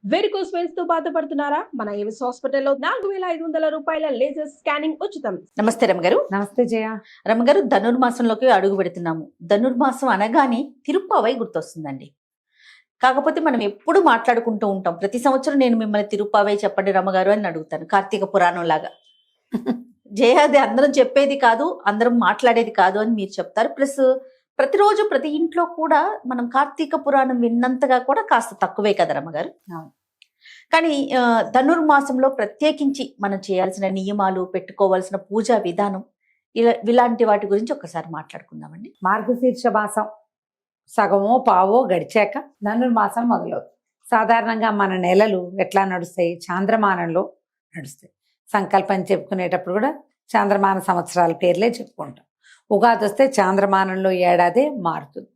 Varicose veins తో బాధపడుతున్నారా? మన ఏవిస్ హాస్పిటల్లో 4,500 రూపాయల లేజర్ స్కానింగ్ ఉచితం. నమస్తే రమగారు. నమస్తే జయ. రమగారు, ధనుర్మాసంలోకి అడుగు పెడుతున్నాము. ధనుర్మాసం అనగానే తిరుప్పావై గుర్తొస్తుందండి. కాకపోతే మనం ఎప్పుడు మాట్లాడుకుంటూ ఉంటాం. ప్రతి సంవత్సరం నేను మిమ్మల్ని తిరుప్పావై చెప్పండి రమగారు అని అడుగుతాను, కార్తీక పురాణం లాగా. జయ, అది అందరం చెప్పేది కాదు, అందరం మాట్లాడేది కాదు అని మీరు చెప్తారు. ప్లస్ ప్రతిరోజు ప్రతి ఇంట్లో కూడా మనం కార్తీక పురాణం విన్నంతగా కూడా కాస్త తక్కువే కదా రమగారు. కానీ ధనుర్మాసంలో ప్రత్యేకించి మనం చేయాల్సిన నియమాలు, పెట్టుకోవాల్సిన పూజా విధానం, ఇలాంటి వాటి గురించి ఒకసారి మాట్లాడుకుందామండి. మార్గశీర్ష మాసం సగమో పావో గడిచాక ధనుర్మాసం మొదలవుతుంది. సాధారణంగా మన నెలలు ఎట్లా నడుస్తాయి? చాంద్రమానంలో నడుస్తాయి. సంకల్పం చెప్పుకునేటప్పుడు కూడా చాంద్రమాన సంవత్సరాల పేర్లే చెప్పుకుంటాం. ఉగాది వస్తే చాంద్రమానంలో ఏడాదే మారుతుంది.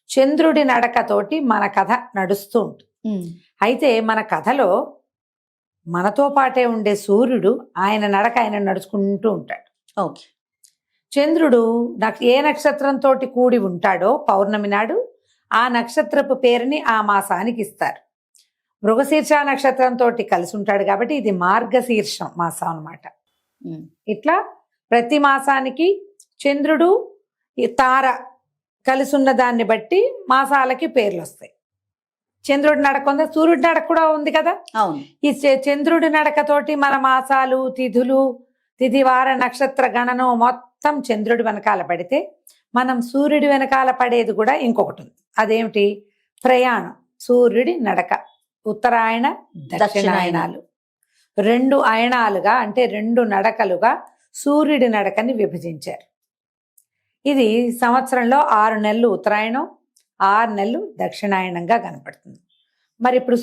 చంద్రుడి నడకతోటి మన కథ నడుస్తూ ఉంటుంది. అయితే మన కథలో మనతో పాటే ఉండే సూర్యుడు ఆయన నడక ఆయన నడుచుకుంటూ ఉంటాడు. ఓకే. చంద్రుడు ఏ నక్షత్రంతో కూడి ఉంటాడో పౌర్ణమి నాడు ఆ నక్షత్రపు పేరుని ఆ మాసానికి ఇస్తారు. మృగశీర్ష నక్షత్రంతో కలిసి ఉంటాడు కాబట్టి ఇది మార్గశీర్షం మాసం అన్నమాట. ఇట్లా ప్రతి మాసానికి చంద్రుడు తార కలిసి ఉన్న దాన్ని బట్టి మాసాలకి పేర్లు వస్తాయి. చంద్రుడి నడక ఉంది, సూర్యుడి నడక కూడా ఉంది కదా. ఈ చంద్రుడి నడకతోటి మన మాసాలు, తిథులు, తిథివార నక్షత్ర గణనం మొత్తం చంద్రుడి వెనకాల పడితే మనం సూర్యుడి వెనకాల పడేది కూడా ఇంకొకటి ఉంది. అదేమిటి? ప్రయాణం. సూర్యుడి నడక ఉత్తరాయణ దక్షిణాయనాలు, 2 అయనాలుగా అంటే 2 నడకలుగా సూర్యుడి నడకని విభజించారు. ఇది సంవత్సరంలో 6 నెలలు ఉత్తరాయణం, 6 నెలలు దక్షిణాయనంగా కనపడుతుంది. మరి ఇప్పుడు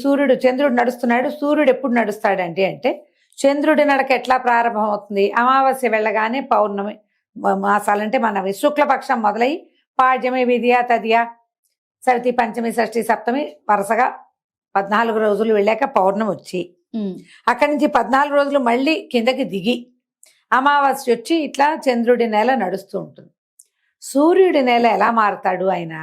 చంద్రుడు నడుస్తున్నాడు. సూర్యుడు ఎప్పుడు నడుస్తాడంటే అంటే చంద్రుడి నడక ఎట్లా ప్రారంభం అవుతుంది? అమావాస్య వెళ్ళగానే పౌర్ణమి మాసాలంటే మన శుక్లపక్షం మొదలై పాడ్యమి, విధియ, తదియ, సవితి, పంచమి, షష్ఠి, సప్తమి వరుసగా 14 రోజులు వెళ్ళాక పౌర్ణమి వచ్చి అక్కడి నుంచి 14 రోజులు మళ్ళీ కిందకి దిగి అమావాస్య వచ్చి ఇట్లా చంద్రుడి నెల నడుస్తూ ఉంటుంది. సూర్యుడి నెల ఎలా మారుతాడు? ఆయన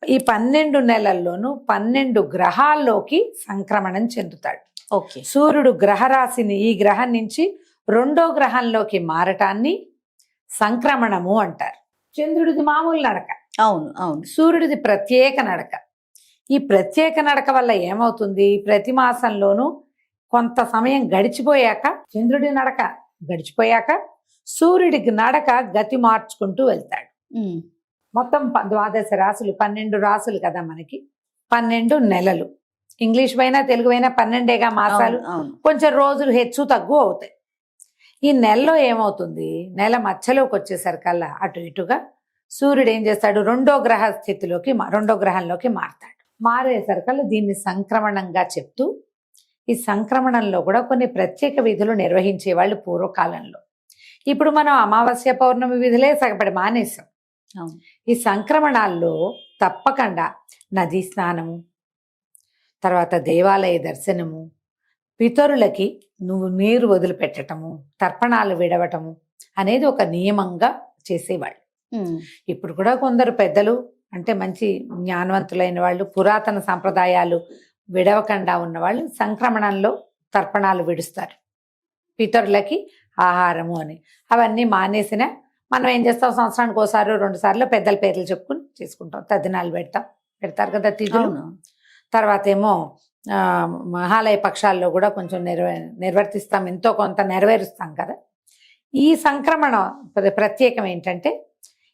ఈ 12 నెలల్లోనూ 12 గ్రహాల్లోకి సంక్రమణం చెందుతాడు. ఓకే. సూర్యుడు గ్రహరాశిని ఈ గ్రహం నుంచి 2వ గ్రహంలోకి మారటాన్ని సంక్రమణము అంటారు. చంద్రుడిది మామూలు నడక. అవును అవును. సూర్యుడిది ప్రత్యేక నడక. ఈ ప్రత్యేక నడక వల్ల ఏమవుతుంది? ప్రతి మాసంలోనూ కొంత సమయం గడిచిపోయాక, చంద్రుడి నడక గడిచిపోయాక సూర్యుడికి నడక గతి మార్చుకుంటూ వెళ్తాడు. మొత్తం 12 రాసులు, 12 రాసులు కదా మనకి. 12 నెలలు. ఇంగ్లీష్ పైన తెలుగు పైన 12గా మాసాలు. కొంచెం రోజులు హెచ్చు తగ్గు అవుతాయి. ఈ నెలలో ఏమవుతుంది? నెల మధ్యలోకి వచ్చేసరికల్లా అటు ఇటుగా సూర్యుడు ఏం చేస్తాడు? 2వ గ్రహ స్థితిలోకి 2వ గ్రహంలోకి మారతాడు. మారేసరికల్లా దీన్ని సంక్రమణంగా చెప్తూ, ఈ సంక్రమణంలో కూడా కొన్ని ప్రత్యేక విధులు నిర్వహించేవాళ్ళు పూర్వకాలంలో. ఇప్పుడు మనం అమావాస్య పౌర్ణమి విధులే సగపడి మానేసాం. ఈ సంక్రమణాల్లో తప్పకుండా నదీ స్నానము, తర్వాత దేవాలయ దర్శనము, పితరులకి నీరు వదిలిపెట్టటము, తర్పణాలు విడవటము అనేది ఒక నియమంగా చేసేవాళ్ళు. ఇప్పుడు కూడా కొందరు పెద్దలు అంటే మంచి జ్ఞానవంతులైన వాళ్ళు, పురాతన సంప్రదాయాలు విడవకుండా ఉన్నవాళ్ళు సంక్రమణంలో తర్పణాలు విడుస్తారు, పితరులకి ఆహారము అని. అవన్నీ మానేసిన మనం ఏం చేస్తాం? సంవత్సరానికి 1-2 సార్లు పెద్దల పేర్లు చెప్పుకుని చేసుకుంటాం. తద్దినాలు పెడతారు కదా తిథులు. తర్వాత ఏమో మహాలయ పక్షాల్లో కూడా కొంచెం నిర్వర్తిస్తాం, ఎంతో కొంత నెరవేరుస్తాం కదా. ఈ సంక్రమణం ప్రత్యేకం ఏంటంటే,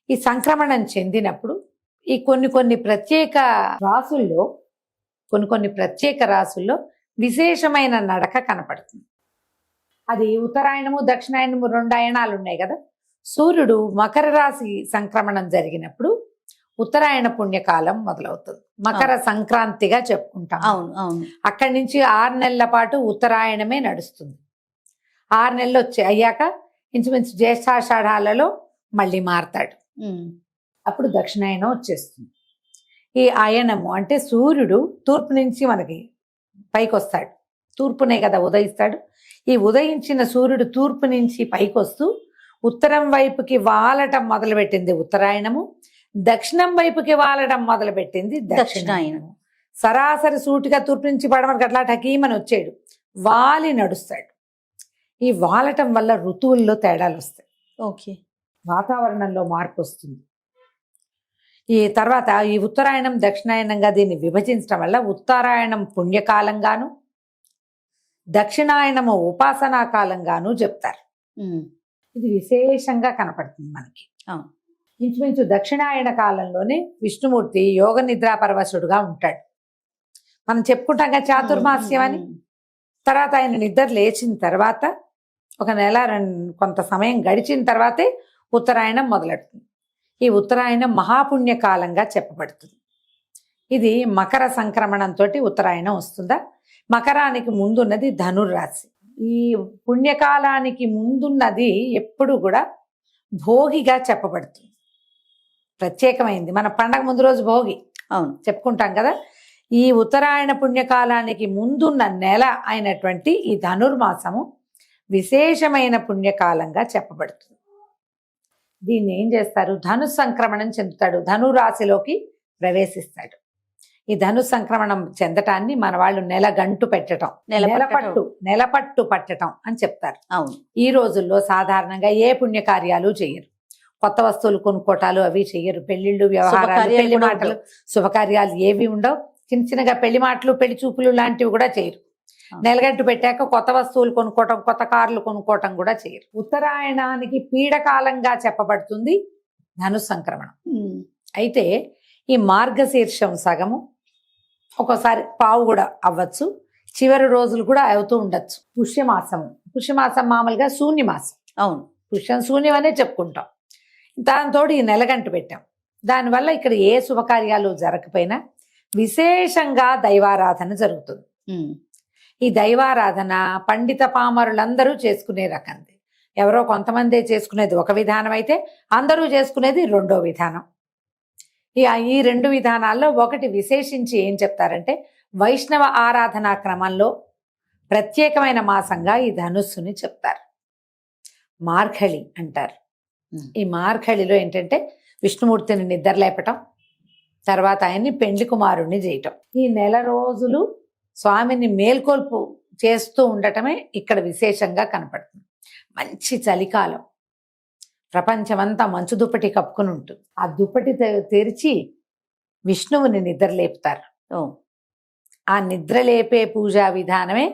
ఈ సంక్రమణం చెందినప్పుడు ఈ కొన్ని ప్రత్యేక రాసుల్లో ప్రత్యేక రాసుల్లో విశేషమైన నడక కనపడుతుంది. అది ఉత్తరాయణము దక్షిణాయనము 2 అయనాలు ఉన్నాయి కదా. సూర్యుడు మకర రాశి సంక్రమణం జరిగినప్పుడు ఉత్తరాయణ పుణ్యకాలం మొదలవుతుంది. మకర సంక్రాంతిగా చెప్పుకుంటాం. అవును అవును. అక్కడి నుంచి 6 నెలల పాటు ఉత్తరాయణమే నడుస్తుంది. 6 నెలలు అయ్యాక ఇంచుమించు జ్యేష్ఠాషాఢాలలో మళ్ళీ మారతాడు. అప్పుడు దక్షిణాయనం వచ్చేస్తుంది. ఈ అయనము అంటే సూర్యుడు తూర్పు నుంచి మనకి పైకి వస్తాడు. తూర్పునే కదా ఉదయిస్తాడు. ఈ ఉదయించిన సూర్యుడు తూర్పు నుంచి పైకి వస్తూ ఉత్తరం వైపుకి వాలటం మొదలుపెట్టింది ఉత్తరాయణము, దక్షిణం వైపుకి వాలడం మొదలుపెట్టింది దక్షిణాయనము. సరాసరి సూటిగా తూర్పు నుంచి పడమరకు అట్లా టకీమని వచ్చాడు, వాలి నడుస్తాడు. ఈ వాలటం వల్ల ఋతువుల్లో తేడాలు వస్తాయి, ఓకే. వాతావరణంలో మార్పు వస్తుంది. ఈ తర్వాత ఈ ఉత్తరాయణం దక్షిణాయనంగా దీన్ని విభజించడం వల్ల ఉత్తరాయణం పుణ్యకాలంగాను దక్షిణాయనము ఉపాసనా కాలంగాను చెప్తారు. ఇది విశేషంగా కనపడుతుంది మనకి. ఇంచుమించు దక్షిణాయన కాలంలోనే విష్ణుమూర్తి యోగ నిద్రా పరవశుడుగా ఉంటాడు. మనం చెప్పుకుంటాం కదా చాతుర్మాస్యం అని. తర్వాత ఆయన నిద్ర లేచిన తర్వాత ఒక నెల కొంత సమయం గడిచిన తర్వాతే ఉత్తరాయణం మొదలెడుతుంది. ఈ ఉత్తరాయణం మహాపుణ్య కాలంగా చెప్పబడుతుంది. ఇది మకర సంక్రమణంతో ఉత్తరాయణం వస్తుందా. మకరానికి ముందున్నది ధనుర్రాశి. ఈ పుణ్యకాలానికి ముందున్నది ఎప్పుడు కూడా భోగిగా చెప్పబడుతుంది, ప్రత్యేకమైంది. మన పండగ ముందు రోజు భోగి అవును చెప్పుకుంటాం కదా. ఈ ఉత్తరాయణ పుణ్యకాలానికి ముందున్న నెల అయినటువంటి ఈ ధనుర్మాసము విశేషమైన పుణ్యకాలంగా చెప్పబడుతుంది. దీన్ని ఏం చేస్తారు, ధను సంక్రమణం చెందుతాడు, ధనురాశిలోకి ప్రవేశిస్తాడు. ఈ ధను సంక్రమణం చెందటాన్ని మన వాళ్ళు నెలగంటు పెట్టడం, నెలపట్టు పట్టడం అని చెప్తారు. అవును. ఈ రోజుల్లో సాధారణంగా ఏ పుణ్యకార్యాలు చేయరు, కొత్త వస్తువులు కొనుక్కోటాలు అవి చెయ్యరు, పెళ్లిళ్ళు వ్యవహారాలు పెళ్లి మాటలు శుభకార్యాలు ఏవి ఉండవు. చిన్న చిన్నగా పెళ్లి మాటలు పెళ్లి చూపులు లాంటివి కూడా చేయరు. నెలగంటు పెట్టాక కొత్త వస్తువులు కొనుక్కోవటం, కొత్త కార్లు కొనుక్కోవటం కూడా చేయరు. ఉత్తరాయణానికి పీడకాలంగా చెప్పబడుతుంది ధను సంక్రమణం. అయితే ఈ మార్గశీర్షం సగము, ఒక్కోసారి పావు కూడా అవ్వచ్చు, చివరి రోజులు కూడా అవుతూ ఉండొచ్చు. పుష్యమాసం మామూలుగా శూన్యమాసం. అవును, పుష్యం శూన్యం అనే చెప్పుకుంటాం. దాంతో ఈ నెలగంటు పెట్టాం. దానివల్ల ఇక్కడ ఏ శుభకార్యాలు జరగకపోయినా విశేషంగా దైవారాధన జరుగుతుంది. ఈ దైవారాధన పండిత పామరులందరూ చేసుకునే రకంది. ఎవరో కొంతమందే చేసుకునేది ఒక విధానం అయితే అందరూ చేసుకునేది రెండో విధానం. ఈ రెండు విధానాల్లో ఒకటి విశేషించి ఏం చెప్తారంటే వైష్ణవ ఆరాధనా క్రమంలో ప్రత్యేకమైన మాసంగా ఈ ధనుస్సుని చెప్తారు. మార్గళి అంటారు. ఈ మార్గళిలో ఏంటంటే విష్ణుమూర్తిని నిద్రలేపటం, తర్వాత ఆయన్ని పెండ్లి కుమారుణ్ణి చేయటం. ఈ నెల రోజులు స్వామిని మేల్కొల్పు చేస్తూ ఉండటమే ఇక్కడ విశేషంగా కనపడుతుంది. మంచి చలికాలం, ప్రపంచమంతా మంచు దుప్పటి కప్పుకుని ఉంటుంది. ఆ దుప్పటి తెరిచి విష్ణువుని నిద్రలేపుతారు. ఆ నిద్రలేపే పూజా విధానమే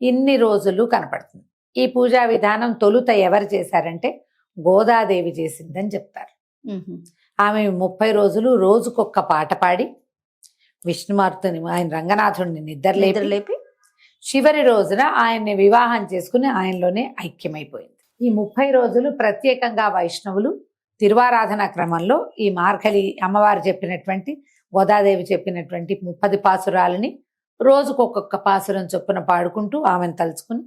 ఇన్ని రోజులు కనపడుతుంది. ఈ పూజా విధానం తొలుత ఎవరు చేశారంటే గోదాదేవి చేసిందని చెప్తారు. ఆమె 30 రోజులు రోజుకొక్క పాట పాడి విష్ణుమూర్తిని, ఆయన రంగనాథుడిని నిద్రలేపి చివరి రోజున ఆయన్ని వివాహం చేసుకుని ఆయనలోనే ఐక్యమైపోయింది. ఈ 30 రోజులు ప్రత్యేకంగా వైష్ణవులు తిరువారాధన క్రమంలో ఈ మార్గళి అమ్మవారు చెప్పినటువంటి గోదాదేవి చెప్పినటువంటి 30 పాసురాలని రోజుకొక్కొక్క పాసురం చొప్పున పాడుకుంటూ ఆమెను తలుచుకుని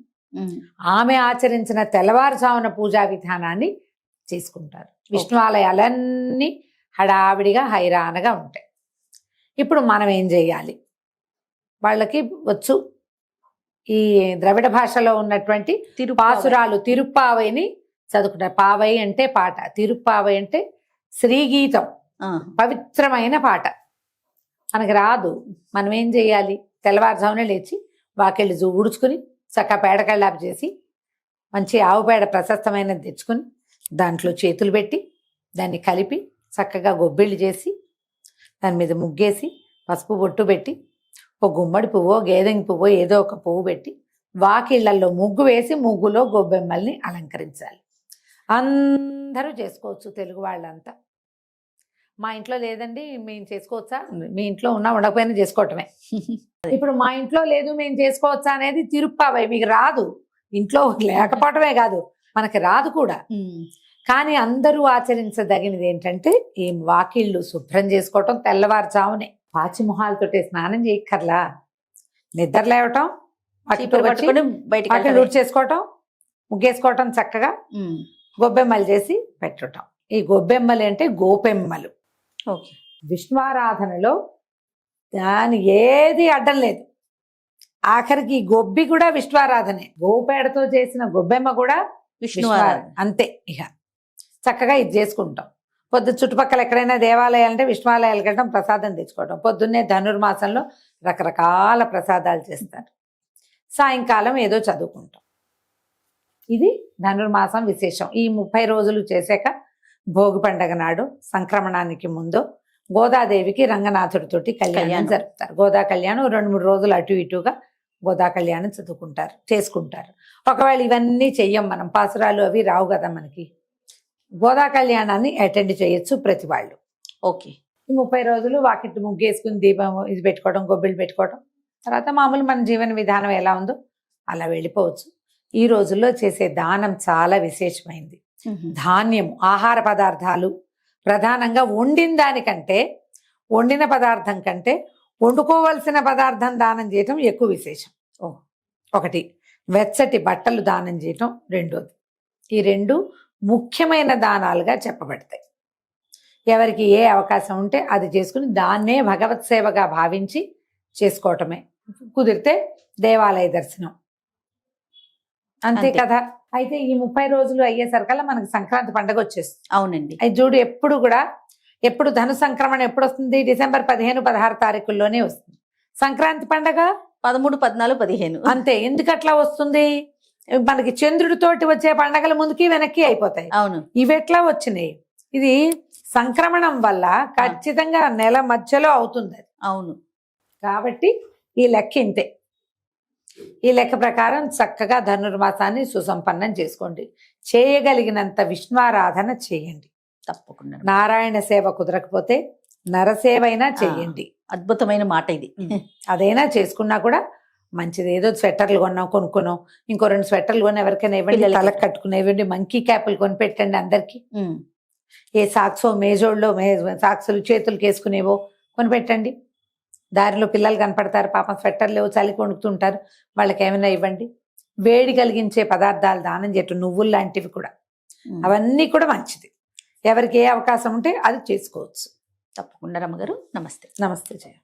ఆమె ఆచరించిన తెల్లవారుజామున పూజా విధానాన్ని చేసుకుంటారు. విష్ణు ఆలయాలన్నీ హడావిడిగా హైరానగా ఉంటాయి. ఇప్పుడు మనం ఏం చేయాలి, వాళ్ళకి వచ్చు ఈ ద్రవిడ భాషలో ఉన్నటువంటి పాసురాలు తిరుప్పావైని చదువుకుంటారు. పావై అంటే పాట, తిరుప్పావై అంటే శ్రీగీతం, పవిత్రమైన పాట. మనకి రాదు, మనం ఏం చేయాలి, తెల్లవారుజామునే లేచి వాకిళ్ళు ఊడ్చుకుని చక్కగా పేడకళ్ళాపు చేసి మంచి ఆవు పేడ ప్రశస్తమైనది తెచ్చుకుని దాంట్లో చేతులు పెట్టి దాన్ని కలిపి చక్కగా గొబ్బిళ్ళు చేసి దాని మీద ముగ్గేసి పసుపు బొట్టు పెట్టి ఒక గుమ్మడి పువ్వో గేదెంగి పువ్వో ఏదో ఒక పువ్వు పెట్టి వాకిళ్లలో ముగ్గు వేసి ముగ్గులో గొబ్బెమ్మల్ని అలంకరించాలి. అందరూ చేసుకోవచ్చు, తెలుగు వాళ్ళంతా. మా ఇంట్లో లేదండి మేము చేసుకోవచ్చా, మీ ఇంట్లో ఉన్నా ఉండకపోయినా చేసుకోవటమే. ఇప్పుడు మా ఇంట్లో లేదు మేము చేసుకోవచ్చా అనేది తిరుప్పావై. మీకు రాదు, ఇంట్లో లేకపోవటమే కాదు మనకి రాదు కూడా. కానీ అందరూ ఆచరించదగినది ఏంటంటే ఈ వాకిళ్ళు శుభ్రం చేసుకోవటం, తెల్లవారుజామునే పాచిమొహాలతోటే స్నానం చేయక్కర్లా, నిద్ర లేవటం, వాకిళ్ళు చేసుకోవటం, ముగ్గేసుకోవటం, చక్కగా గొబ్బెమ్మలు చేసి పెట్టడం. ఈ గొబ్బెమ్మలు అంటే గోపెమ్మలు. విష్ణువారాధనలో దాని ఏది అడ్డం లేదు. ఆఖరికి గొబ్బి కూడా విష్ణువారాధనే. గోపేడతో చేసిన గొబ్బెమ్మ కూడా విష్ణువారాధన. అంతే. ఇక చక్కగా ఇది చేసుకుంటాం. పొద్దు చుట్టుపక్కల ఎక్కడైనా దేవాలయాలు అంటే విష్ణువాలయాలకు వెళ్ళడం, ప్రసాదం తెచ్చుకోవడం. పొద్దున్నే ధనుర్మాసంలో రకరకాల ప్రసాదాలు చేస్తారు. సాయంకాలం ఏదో చదువుకుంటాం. ఇది ధనుర్మాసం విశేషం. ఈ 30 రోజులు చేశాక భోగి పండగ నాడు సంక్రమణానికి ముందు గోదాదేవికి రంగనాథుడితోటి కళ్యాణం జరుపుతారు. గోదా కళ్యాణం 2-3 రోజులు అటు ఇటుగా గోదా కళ్యాణం చేసుకుంటారు. ఒకవేళ ఇవన్నీ చెయ్యం, మనం పాసురాలు అవి రావు కదా మనకి, గోదా కళ్యాణాన్ని అటెండ్ చేయొచ్చు ప్రతి వాళ్ళు. ఓకే. ఈ 30 రోజులు వాకిట్టు ముగ్గేసుకుని దీపం ఇది పెట్టుకోవడం, గొబ్బిళ్ళు పెట్టుకోవడం, తర్వాత మామూలు మన జీవన విధానం ఎలా ఉందో అలా వెళ్ళిపోవచ్చు. ఈ రోజుల్లో చేసే దానం చాలా విశేషమైంది. ధాన్యం, ఆహార పదార్థాలు, ప్రధానంగా వండిన పదార్థం కంటే వండుకోవలసిన పదార్థం దానం చేయటం ఎక్కువ విశేషం. ఒకటి వెచ్చటి బట్టలు దానం చేయటం, రెండోది. ఈ 2 ముఖ్యమైన దానాలుగా చెప్పబడతాయి. ఎవరికి ఏ అవకాశం ఉంటే అది చేసుకుని దాన్నే భగవత్ సేవగా భావించి చేసుకోవటమే. కుదిరితే దేవాలయ దర్శనం, అంతే కదా. అయితే ఈ 30 రోజులు అయ్యేసరికల్లా మనకి సంక్రాంతి పండుగ వచ్చేస్తుంది. అవునండి. అది చూడు, ఎప్పుడు ధను సంక్రమణ ఎప్పుడు వస్తుంది? డిసెంబర్ 15-16 తారీఖుల్లోనే వస్తుంది. సంక్రాంతి పండగ 13, 14, 15 అంతే. ఎందుకు అట్లా వస్తుంది? మనకి చంద్రుడితోటి వచ్చే పండగల ముందుకి వెనక్కి అయిపోతాయి. అవును. ఇవి ఎట్లా వచ్చినాయి? ఇది సంక్రమణం వల్ల ఖచ్చితంగా నెల మధ్యలో అవుతుంది. అవును. కాబట్టి ఈ లెక్క ఇంతే. ఈ లెక్క ప్రకారం చక్కగా ధనుర్మాసాన్ని సుసంపన్నం చేసుకోండి. చేయగలిగినంత విష్ణువారాధన చేయండి. తప్పకుండా. నారాయణ సేవ కుదరకపోతే నరసేవైనా చేయండి. అద్భుతమైన మాట ఇది. అదైనా చేసుకున్నా కూడా మంచిది. ఏదో స్వెటర్లు కొనుక్కున్నాం, ఇంకో 2 స్వెటర్లు కొని ఎవరికైనా ఇవ్వండి, తలకు కట్టుకునే ఇవ్వండి, మంకీ క్యాపులు కొని పెట్టండి అందరికి. ఏ సాక్సో మేజోళ్ళలో సాక్సులు చేతులకు వేసుకునేవో కొని పెట్టండి. దారిలో పిల్లలు కనపడతారు, పాపం స్వెటర్లు చలికి వణుకుతుంటారు, వాళ్ళకి ఏమైనా ఇవ్వండి. వేడి కలిగించే పదార్థాలు దానం చేయటం, నువ్వులు లాంటివి కూడా, అవన్నీ కూడా మంచిది. ఎవరికి ఏ అవకాశం ఉంటే అది చేసుకోవచ్చు. తప్పకుండా రమ్మగారు. నమస్తే. నమస్తే జయ.